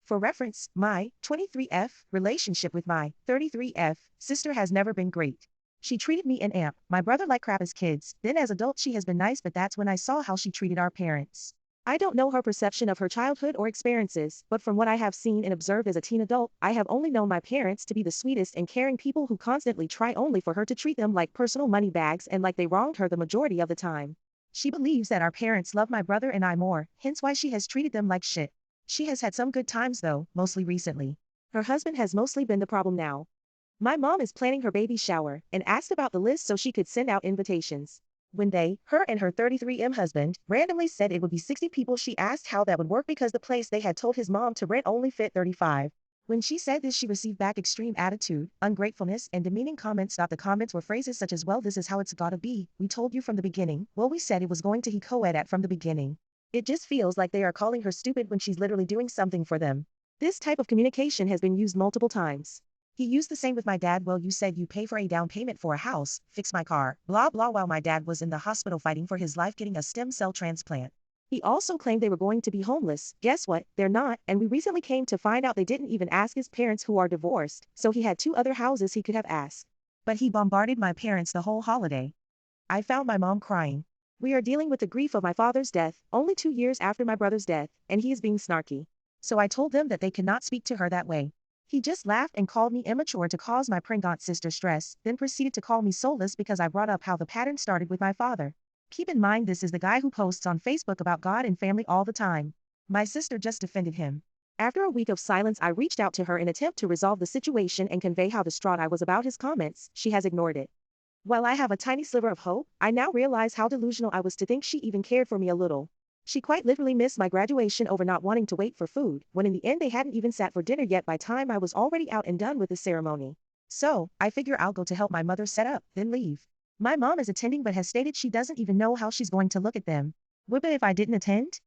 For reference, my 23F relationship with my 33F sister has never been great. She treated me and my brother like crap as kids, then as adults she has been nice, but that's when I saw how she treated our parents. I don't know her perception of her childhood or experiences, but from what I have seen and observed as a teen adult, I have only known my parents to be the sweetest and caring people who constantly try only for her to treat them like personal money bags and like they wronged her the majority of the time. She believes that our parents love my brother and I more, hence why she has treated them like shit. She has had some good times though, mostly recently. Her husband has mostly been the problem now. My mom is planning her baby shower and asked about the list so she could send out invitations. When her and her 33M husband, randomly said it would be 60 people, she asked how that would work because the place they had told his mom to rent only fit 35. When she said this, she received back extreme attitude, ungratefulness, and demeaning comments. The comments were phrases such as, well, this is how it's gotta be, we told you from the beginning, well, we said it was going to be co-ed at from the beginning. It just feels like they are calling her stupid when she's literally doing something for them. This type of communication has been used multiple times. He used the same with my dad. Well, you said you pay for a down payment for a house, fix my car, blah blah, while my dad was in the hospital fighting for his life getting a stem cell transplant. He also claimed they were going to be homeless. Guess what? They're not, and we recently came to find out they didn't even ask his parents, who are divorced, so he had 2 other houses he could have asked. But he bombarded my parents the whole holiday. I found my mom crying. We are dealing with the grief of my father's death, only 2 years after my brother's death, and he is being snarky. So I told them that they could not speak to her that way. He just laughed and called me immature to cause my pregnant sister stress, then proceeded to call me soulless because I brought up how the pattern started with my father. Keep in mind, this is the guy who posts on Facebook about God and family all the time. My sister just defended him. After a week of silence, I reached out to her in an attempt to resolve the situation and convey how distraught I was about his comments. She has ignored it. While I have a tiny sliver of hope, I now realize how delusional I was to think she even cared for me a little. She quite literally missed my graduation over not wanting to wait for food, when in the end they hadn't even sat for dinner yet by time I was already out and done with the ceremony. So, I figure I'll go to help my mother set up, then leave. My mom is attending but has stated she doesn't even know how she's going to look at them. WIBTA if I didn't attend?